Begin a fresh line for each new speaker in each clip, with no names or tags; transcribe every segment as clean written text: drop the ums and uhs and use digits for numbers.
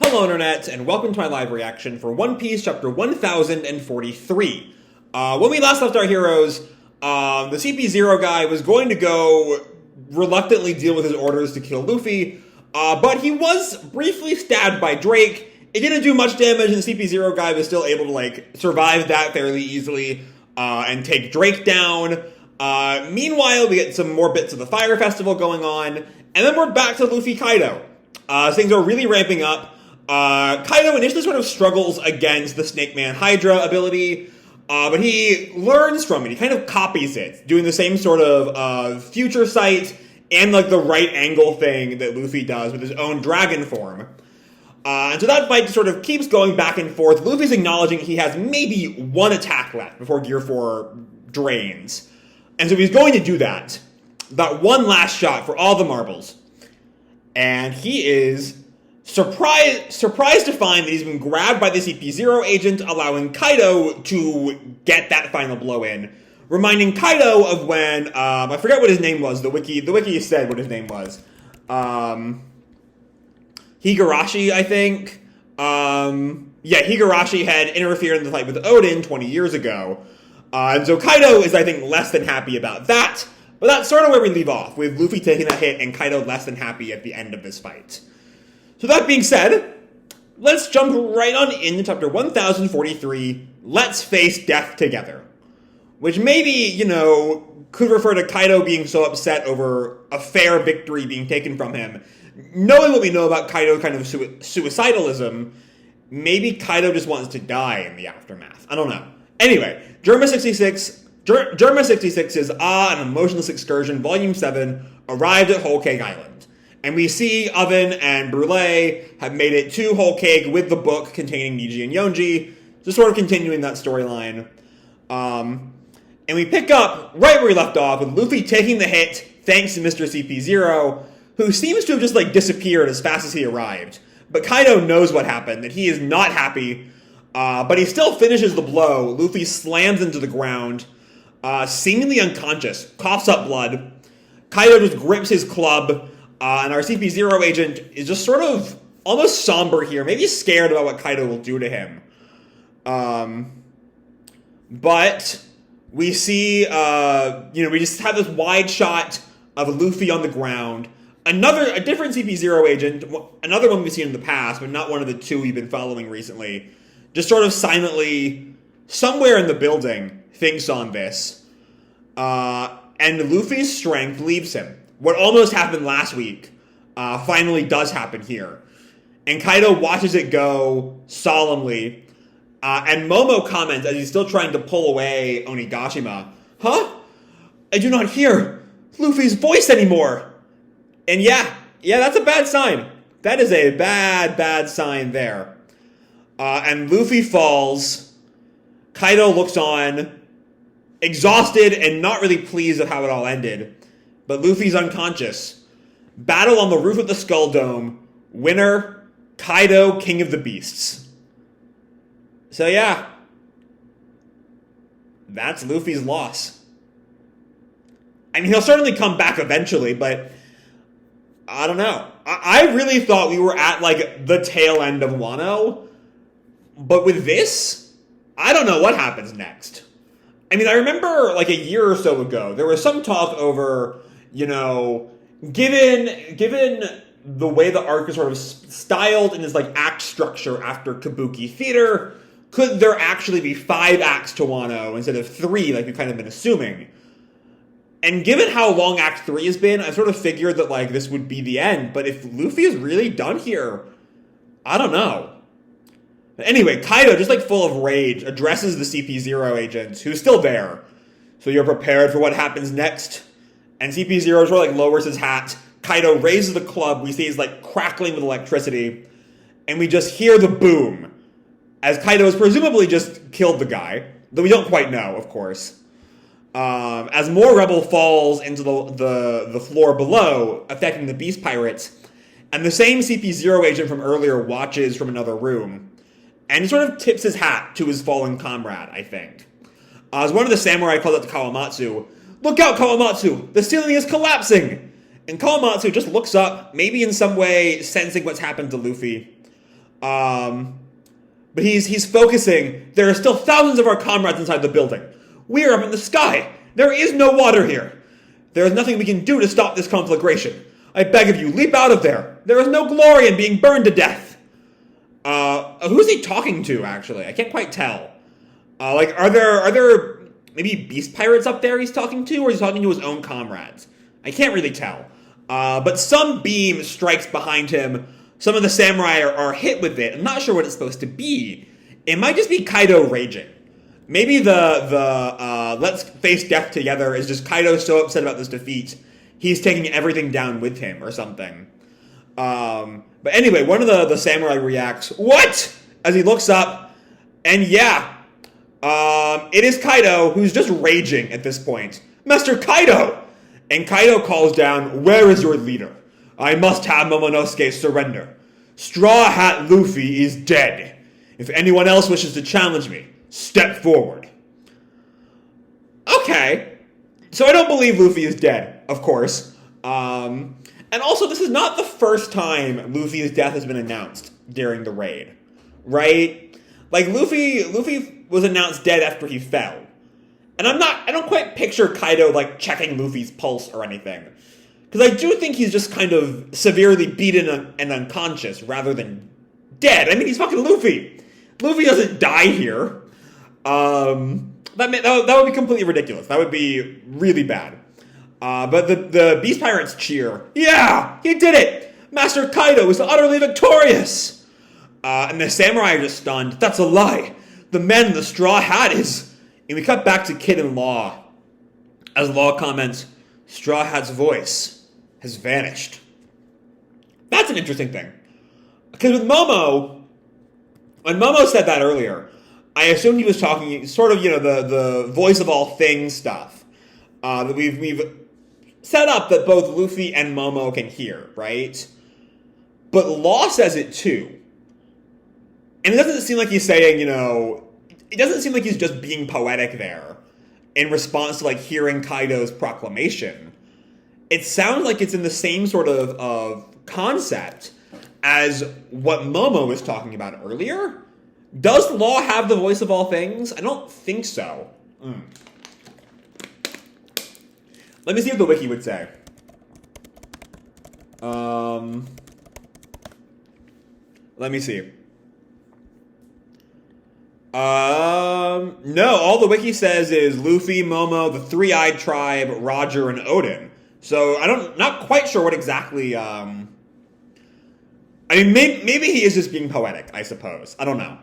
Hello Internet, and welcome to my live reaction for One Piece Chapter 1043. When we last left our heroes, the CP0 guy was going to go reluctantly deal with his orders to kill Luffy, but he was briefly stabbed by Drake. It didn't do much damage, and the CP0 guy was still able to, survive that fairly easily, and take Drake down. Meanwhile, we get some more bits of the Fire Festival going on, and then we're back to Luffy Kaido. Things are really ramping up. Kaido initially sort of struggles against the Snake Man Hydra ability, but he learns from it. He kind of copies it, doing the same sort of future sight and the right angle thing that Luffy does with his own dragon form. And so that fight sort of keeps going back and forth. Luffy's acknowledging he has maybe one attack left before Gear 4 drains. And so he's going to do that. That one last shot for all the marbles. And he is surprised to find that he's been grabbed by the CP0 agent, allowing Kaido to get that final blow in. Reminding Kaido of when, I forget what his name was, the wiki said what his name was. Higurashi, I think. Higurashi had interfered in the fight with Odin 20 years ago. And so Kaido is, I think, less than happy about that. But that's sort of where we leave off, with Luffy taking that hit and Kaido less than happy at the end of this fight. So that being said, let's jump right on into chapter 1043, Let's Face Death Together. Which maybe, could refer to Kaido being so upset over a fair victory being taken from him. Knowing what we know about Kaido kind of suicidalism, maybe Kaido just wants to die in the aftermath. I don't know. Anyway, Germa 66's an Emotionless Excursion, Volume 7, arrived at Whole Cake Island. And we see Oven and Brule have made it to Whole Cake with the book containing Niji and Yonji, just sort of continuing that storyline. And we pick up right where we left off with Luffy taking the hit thanks to Mr. CP0, who seems to have just disappeared as fast as he arrived. But Kaido knows what happened, that he is not happy, but he still finishes the blow. Luffy slams into the ground, seemingly unconscious, coughs up blood. Kaido just grips his club, and our CP0 agent is just sort of almost somber here, maybe scared about what Kaido will do to him. But we see, we just have this wide shot of Luffy on the ground. A different CP0 agent, another one we've seen in the past, but not one of the two we've been following recently, just sort of silently, somewhere in the building, thinks on this. And Luffy's strength leaves him. What almost happened last week finally does happen here. And Kaido watches it go solemnly. And Momo comments as he's still trying to pull away Onigashima. Huh? I do not hear Luffy's voice anymore. And yeah, that's a bad sign. That is a bad sign there. And Luffy falls. Kaido looks on, exhausted and not really pleased with how it all ended. But Luffy's unconscious. Battle on the roof of the Skull Dome. Winner, Kaido, King of the Beasts. So yeah, that's Luffy's loss. I mean, he'll certainly come back eventually, but I don't know. I really thought we were at, the tail end of Wano. But with this, I don't know what happens next. I mean, I remember, a year or so ago, there was some talk over, given the way the arc is sort of styled in its, act structure after Kabuki Theater, could there actually be 5 acts to Wano instead of 3, like we've kind of been assuming? And given how long Act 3 has been, I sort of figured that, this would be the end. But if Luffy is really done here, I don't know. But anyway, Kaido, just, full of rage, addresses the CP0 agent, who's still there. So you're prepared for what happens next? And CP0 sort of, lowers his hat. Kaido raises the club. We see he's, crackling with electricity. And we just hear the boom, as Kaido has presumably just killed the guy. Though we don't quite know, of course. As more rebel falls into the floor below, affecting the Beast Pirates, and the same CP0 agent from earlier watches from another room, and he sort of tips his hat to his fallen comrade, I think. As one of the samurai calls out to Kawamatsu, "Look out, Kawamatsu! The ceiling is collapsing!" And Kawamatsu just looks up, maybe in some way sensing what's happened to Luffy. But he's focusing. There are still thousands of our comrades inside the building. We are up in the sky. There is no water here. There is nothing we can do to stop this conflagration. I beg of you, leap out of there. There is no glory in being burned to death. Who's he talking to, actually? I can't quite tell. Are there maybe beast pirates up there he's talking to, or is he talking to his own comrades? I can't really tell. But some beam strikes behind him. Some of the samurai are hit with it. I'm not sure what it's supposed to be. It might just be Kaido raging. Maybe the let's face death together is just Kaido so upset about this defeat, he's taking everything down with him or something. But anyway, one of the samurai reacts, "What?" as he looks up, and yeah, it is Kaido who's just raging at this point. "Master Kaido!" And Kaido calls down, "Where is your leader? I must have Momonosuke surrender. Straw Hat Luffy is dead. If anyone else wishes to challenge me, step forward." Okay. So I don't believe Luffy is dead, of course. And also, this is not the first time Luffy's death has been announced during the raid. Right? Like, Luffy was announced dead after he fell. And I don't quite picture Kaido, like, checking Luffy's pulse or anything. Because I do think he's just kind of severely beaten and unconscious rather than dead. I mean, he's fucking Luffy. Luffy doesn't die here. That would be completely ridiculous. That would be really bad. But the Beast Pirates cheer. "Yeah, he did it! Master Kaido is utterly victorious!" And the samurai are just stunned. "That's a lie. The man in the straw hat is..." And we cut back to Kid and Law. As Law comments, "Straw Hat's voice has vanished." That's an interesting thing. Because with Momo, when Momo said that earlier, I assumed he was talking sort of, the voice of all things stuff. That we've set up that both Luffy and Momo can hear, right? But Law says it too. And it doesn't seem like he's saying, it doesn't seem like he's just being poetic there in response to, like, hearing Kaido's proclamation. It sounds like it's in the same sort of concept as what Momo was talking about earlier. Does Law have the voice of all things? I don't think so. Let me see what the wiki would say. Let me see. No, all the wiki says is Luffy, Momo, the Three-Eyed Tribe, Roger, and Odin. So not quite sure what exactly, I mean, maybe he is just being poetic, I suppose. I don't know.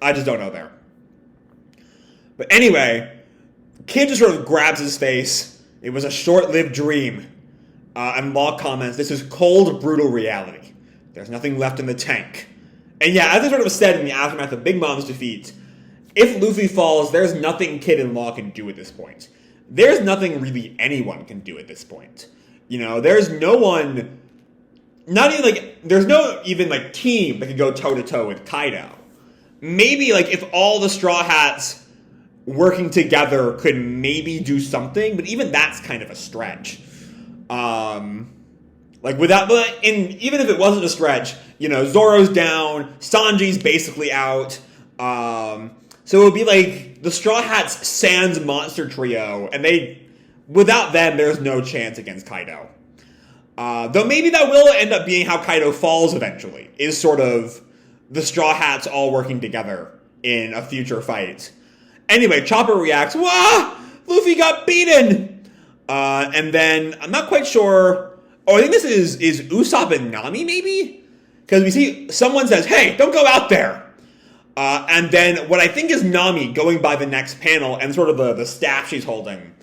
I just don't know there. But anyway, Kid just sort of grabs his face. "It was a short-lived dream." And Law comments, "This is cold, brutal reality. There's nothing left in the tank." And yeah, as I sort of said in the aftermath of Big Mom's defeat, if Luffy falls, there's nothing Kid and Law can do at this point. There's nothing really anyone can do at this point. There's no one... there's no even, team that could go toe-to-toe with Kaido. Maybe, if all the Straw Hats working together could maybe do something, but even that's kind of a stretch. Even if it wasn't a stretch, Zoro's down, Sanji's basically out, so it would be like the Straw Hats sans monster trio, and without them, there's no chance against Kaido. Though maybe that will end up being how Kaido falls eventually, is sort of the Straw Hats all working together in a future fight. Anyway, Chopper reacts, "Wah! Luffy got beaten!" And then, I'm not quite sure... Oh, I think this is Usopp and Nami, maybe? Because we see someone says, "Hey, don't go out there!" And then what I think is Nami going by the next panel and sort of the staff she's holding.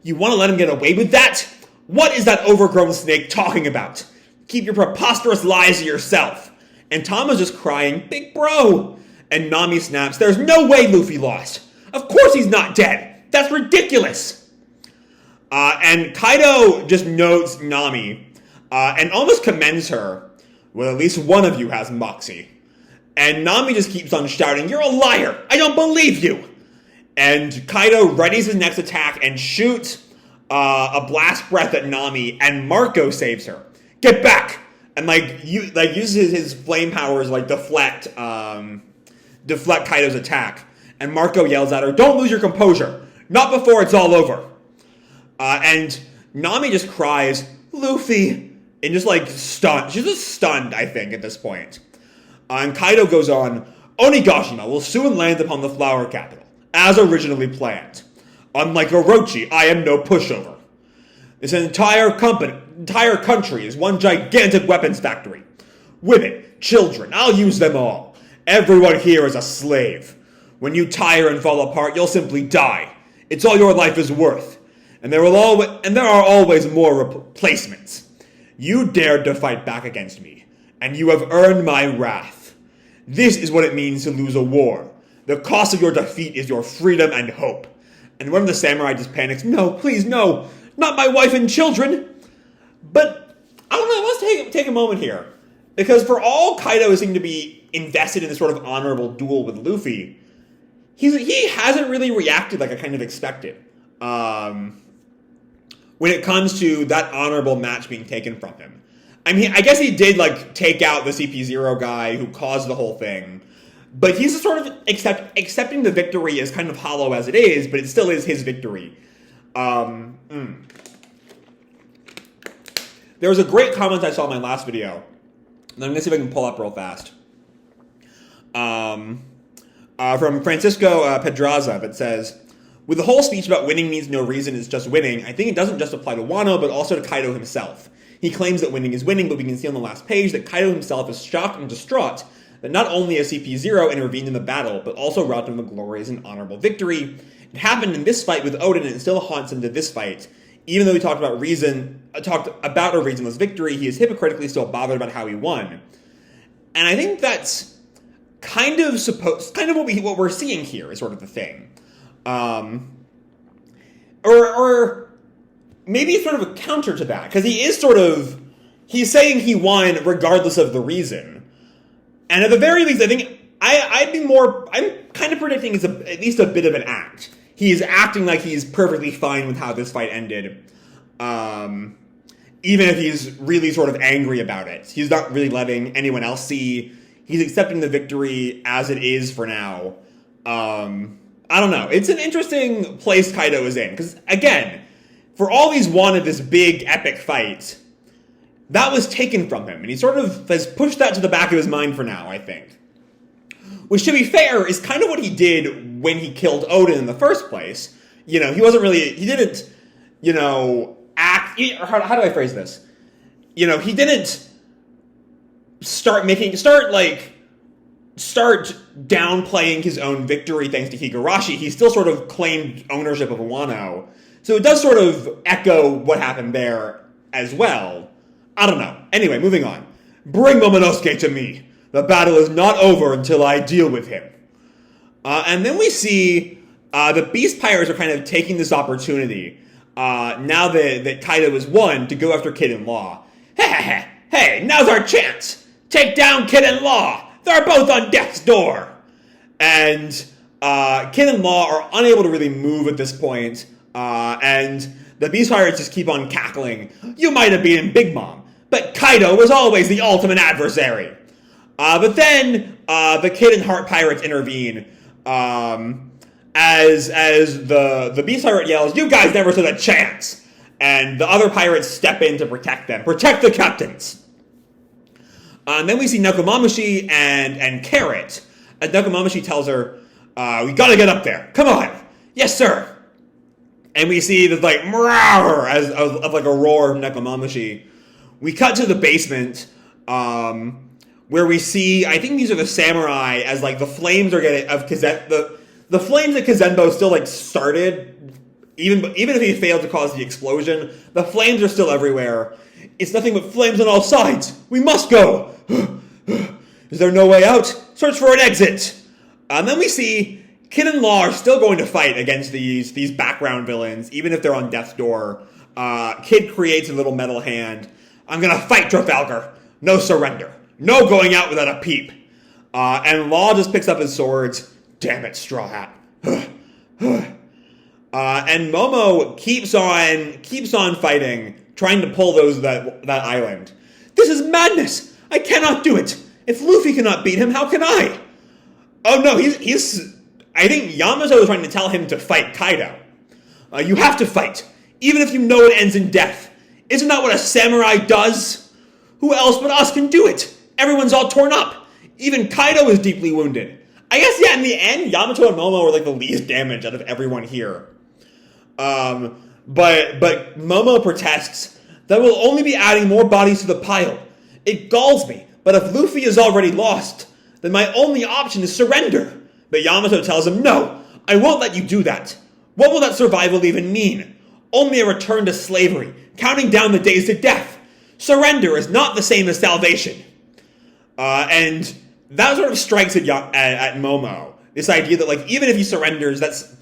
"You want to let him get away with that? What is that overgrown snake talking about? Keep your preposterous lies to yourself." And Tom is just crying, "Big bro!" And Nami snaps, "There's no way Luffy lost. Of course he's not dead. That's ridiculous." And Kaido just notes Nami and almost commends her. "Well, at least one of you has moxie." And Nami just keeps on shouting, "You're a liar! I don't believe you!" And Kaido readies his next attack and shoots a blast breath at Nami, and Marco saves her. "Get back! and uses his flame powers deflect Kaido's attack. And Marco yells at her, "Don't lose your composure, not before it's all over." And Nami just cries, "Luffy," and just stunned. She's just stunned, I think, at this point. And Kaido goes on, "Onigashima will soon land upon the flower capital, as originally planned. Unlike Orochi, I am no pushover. This entire country is one gigantic weapons factory. Women, children, I'll use them all. Everyone here is a slave. When you tire and fall apart, you'll simply die. It's all your life is worth. And there are always more replacements. You dared to fight back against me, and you have earned my wrath. This is what it means to lose a war. The cost of your defeat is your freedom and hope." And one of the samurai just panics, "No, please, no, not my wife and children." But, I don't know, let's take a moment here. Because for all Kaido seemed to be invested in this sort of honorable duel with Luffy, he hasn't really reacted like I kind of expected. When it comes to that honorable match being taken from him. I mean, I guess he did, take out the CP0 guy who caused the whole thing. But he's sort of accepting the victory as kind of hollow as it is, but it still is his victory. There was a great comment I saw in my last video. And I'm going to see if I can pull up real fast. From Francisco Pedraza that says, "With the whole speech about winning means no reason, it's just winning, I think it doesn't just apply to Wano, but also to Kaido himself. He claims that winning is winning, but we can see on the last page that Kaido himself is shocked and distraught that not only has CP0 intervened in the battle, but also robbed him of a glorious and honorable victory. It happened in this fight with Odin, and it still haunts him to this fight. Even though he talked about a reasonless victory, he is hypocritically still bothered about how he won." And I think that's kind of what we're seeing here is sort of the thing. Or maybe it's sort of a counter to that, because he's saying he won regardless of the reason. And at the very least, I think I'm kind of predicting it's at least a bit of an act. He's acting like he's perfectly fine with how this fight ended. Even if he's really sort of angry about it. He's not really letting anyone else see. He's accepting the victory as it is for now. I don't know. It's an interesting place Kaido is in. Because, again, for all he's wanted this big, epic fight, that was taken from him. And he sort of has pushed that to the back of his mind for now, I think. Which, to be fair, is kind of what he did when he killed Odin in the first place. He didn't, act, or how do I phrase this? He didn't start downplaying his own victory thanks to Higurashi. He still sort of claimed ownership of Wano. So it does sort of echo what happened there as well. I don't know. Anyway, moving on. "Bring Momonosuke to me. The battle is not over until I deal with him." And then we see the Beast Pirates are kind of taking this opportunity, now that Kaido has won, to go after Kid and Law. Hey, now's our chance! Take down Kid and Law! They're both on death's door! And Kid and Law are unable to really move at this point, and the Beast Pirates just keep on cackling. "You might have beaten Big Mom, but Kaido was always the ultimate adversary." But then the Kid and Heart Pirates intervene, as the Beast Pirate yells, "You guys never stood a chance!" And the other pirates step in to protect them. Protect the captains! And then we see Nekomamushi and Carrot. And Nekomamushi tells her, "We gotta get up there. Come on." "Yes, sir." And we see this "Mrawr" of a roar from Nekomamushi. We cut to the basement, where we see, I think these are the samurai, as the flames are getting the flames at Kazenbo still started, even if he failed to cause the explosion. The flames are still everywhere. "It's nothing but flames on all sides. We must go. Is there no way out? Search for an exit." And then we see Kid and Law are still going to fight against these background villains, even if they're on death's door. Kid creates a little metal hand. "I'm gonna fight, Trafalgar. No surrender. No going out without a peep." And Law just picks up his swords. "Damn it, Straw Hat." And Momo keeps on fighting, trying to pull that island. This is madness! I cannot do it! If Luffy cannot beat him, how can I? Oh no, he's I think Yamato is trying to tell him to fight Kaido. You have to fight, even if you know it ends in death. Isn't that what a samurai does? Who else but us can do it? Everyone's all torn up. Even Kaido is deeply wounded. I guess, yeah, in the end, Yamato and Momo are like the least damaged out of everyone here. But Momo protests that we'll only be adding more bodies to the pile. It galls me, but if Luffy is already lost, then my only option is surrender. But Yamato tells him, no, I won't let you do that. What will that survival even mean? Only a return to slavery, counting down the days to death. Surrender is not the same as salvation. And that sort of strikes at Momo. This idea that, like, even if he surrenders, that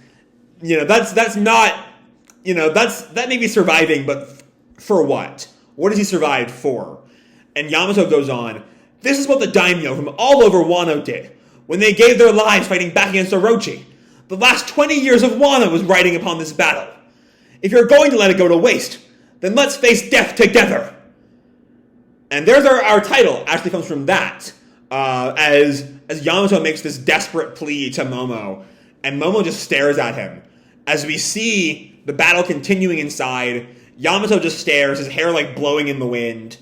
may be surviving, but for what? What has he survived for? And Yamato goes on, this is what the daimyo from all over Wano did, when they gave their lives fighting back against Orochi. The last 20 years of Wano was riding upon this battle. If you're going to let it go to waste, then let's face death together. And there's our title, actually comes from that. As Yamato makes this desperate plea to Momo, and Momo just stares at him. As we see the battle continuing inside, Yamato just stares, his hair like blowing in the wind.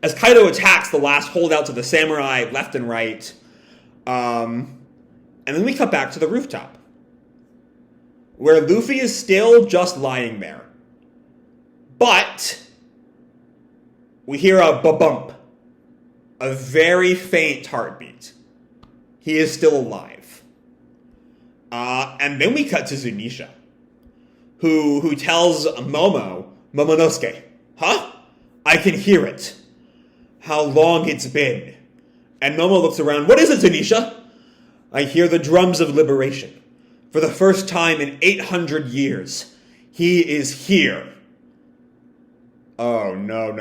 As Kaido attacks the last holdouts of the samurai left and right. And then we cut back to the rooftop, where Luffy is still just lying there. But we hear a ba-bump, a very faint heartbeat. He is still alive. And then we cut to Zunesha, who tells Momonosuke, huh? I can hear it. How long it's been. And Momo looks around, what is it, Zunesha? I hear the drums of liberation. For the first time in 800 years, he is here. Oh, no.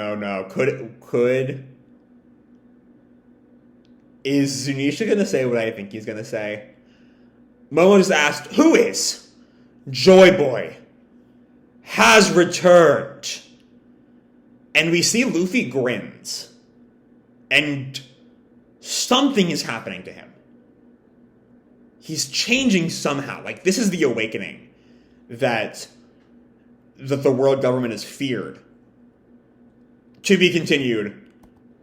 Is Zunesha gonna say what I think he's gonna say? Momo just asked, who is? Joyboy has returned. And we see Luffy grins. And something is happening to him. He's changing somehow. Like, this is the awakening that the world government has feared. To be continued.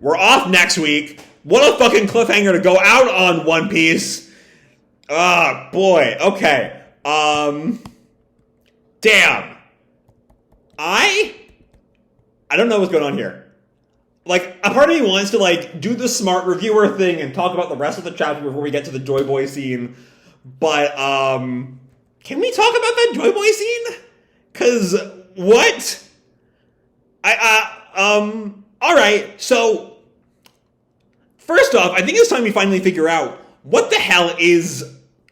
We're off next week. What a fucking cliffhanger to go out on, One Piece. Ah, boy. Okay. Damn. I don't know what's going on here. Like, a part of me wants to, like, do the smart reviewer thing and talk about the rest of the chapter before we get to the Joyboy scene. But, can we talk about that Joyboy scene? 'Cause, what? Alright, so, first off, I think it's time we finally figure out what the hell is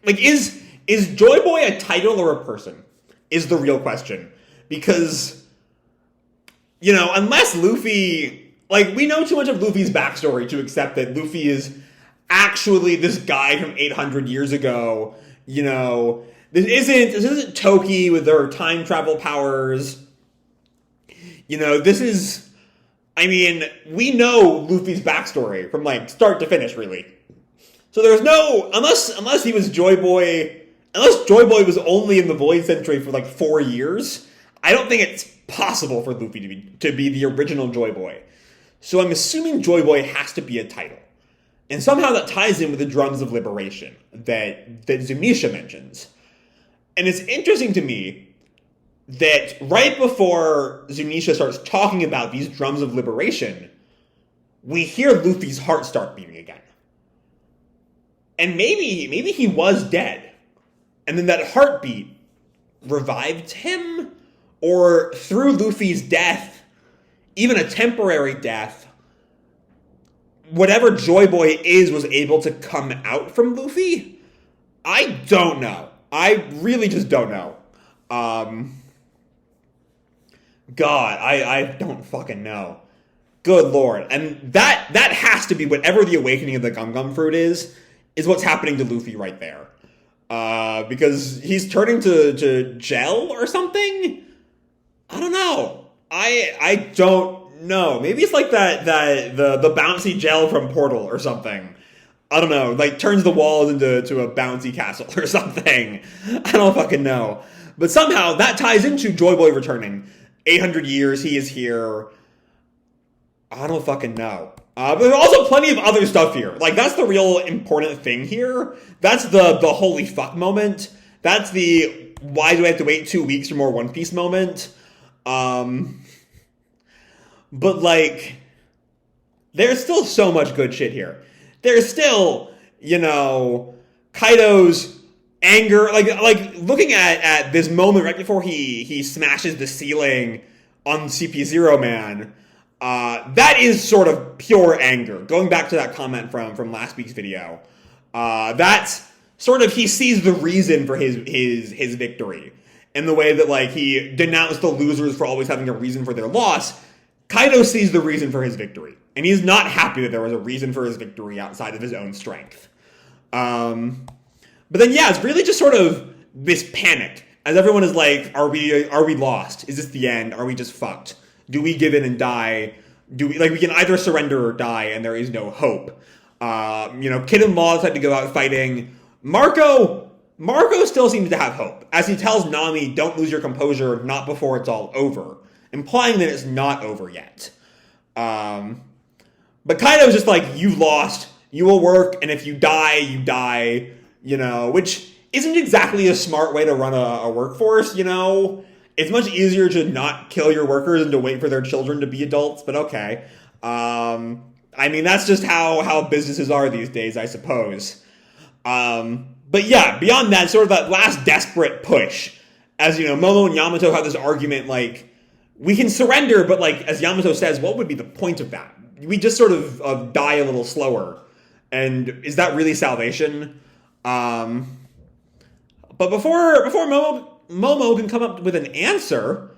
Joyboy a title or a person? Is the real question. Because, unless Luffy... Like, we know too much of Luffy's backstory to accept that Luffy is actually this guy from 800 years ago. This isn't Toki with their time travel powers. This is... I mean, we know Luffy's backstory from, like, start to finish, really. So there's no... Unless he was Joyboy... Unless Joyboy was only in the Void Century for, like, 4 years, I don't think it's possible for Luffy to be the original Joyboy. So I'm assuming Joyboy has to be a title. And somehow that ties in with the drums of liberation that Zunesha mentions. And it's interesting to me that right before Zunesha starts talking about these drums of liberation, we hear Luffy's heart start beating again. And maybe he was dead. And then that heartbeat revived him? Or through Luffy's death, even a temporary death, whatever Joyboy is was able to come out from Luffy? I don't know. I really just don't know. God, I don't fucking know. Good lord. And that has to be whatever the awakening of the Gum Gum Fruit is what's happening to Luffy right there. Because he's turning to gel or something? I don't know. I don't know. Maybe it's like the bouncy gel from Portal or something. I don't know. Like turns the walls into a bouncy castle or something. I don't fucking know. But somehow that ties into Joyboy returning. 800 years he is here. I don't fucking know. But there's also plenty of other stuff here. Like, that's the real important thing here. That's the holy fuck moment. That's the why do I have to wait 2 weeks for more One Piece moment. But, like, there's still so much good shit here. There's still, you know, Kaido's anger. Like looking at this moment right before he smashes the ceiling on CP0 Man. That is sort of pure anger. Going back to that comment from last week's video, that's sort of he sees the reason for his victory in the way that like he denounced the losers for always having a reason for their loss. Kaido sees the reason for his victory, and he's not happy that there was a reason for his victory outside of his own strength. But then yeah, it's really just sort of this panic as everyone is like, are we lost? Is this the end? Are we just fucked? Do we give in and die? We can either surrender or die, and there is no hope. You know, Kid and Law decide to go out fighting. Marco still seems to have hope, as he tells Nami, don't lose your composure, not before it's all over, implying that it's not over yet. But Kaido's just like, you lost, you will work, and if you die, you die, you know, which isn't exactly a smart way to run a workforce, you know? It's much easier to not kill your workers and to wait for their children to be adults, but okay. I mean, that's just how businesses are these days, I suppose. But yeah, beyond that, sort of that last desperate push. As, you know, Momo and Yamato have this argument, like, we can surrender, but, like, as Yamato says, what would be the point of that? We just sort of die a little slower. And is that really salvation? But before Momo can come up with an answer,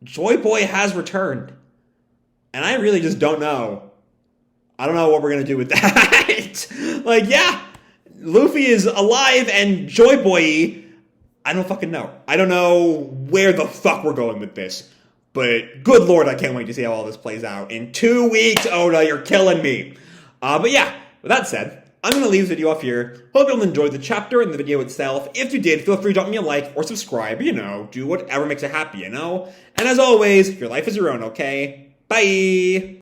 Joyboy has returned. And I really just don't know. I don't know what we're going to do with that. Like, yeah, Luffy is alive and Joyboy, I don't fucking know. I don't know where the fuck we're going with this. But good lord, I can't wait to see how all this plays out. In 2 weeks, Oda, you're killing me. But yeah, with that said, I'm going to leave this video off here. Hope you all enjoyed the chapter and the video itself. If you did, feel free to drop me a like or subscribe, you know, do whatever makes you happy, you know? And as always, your life is your own, okay? Bye!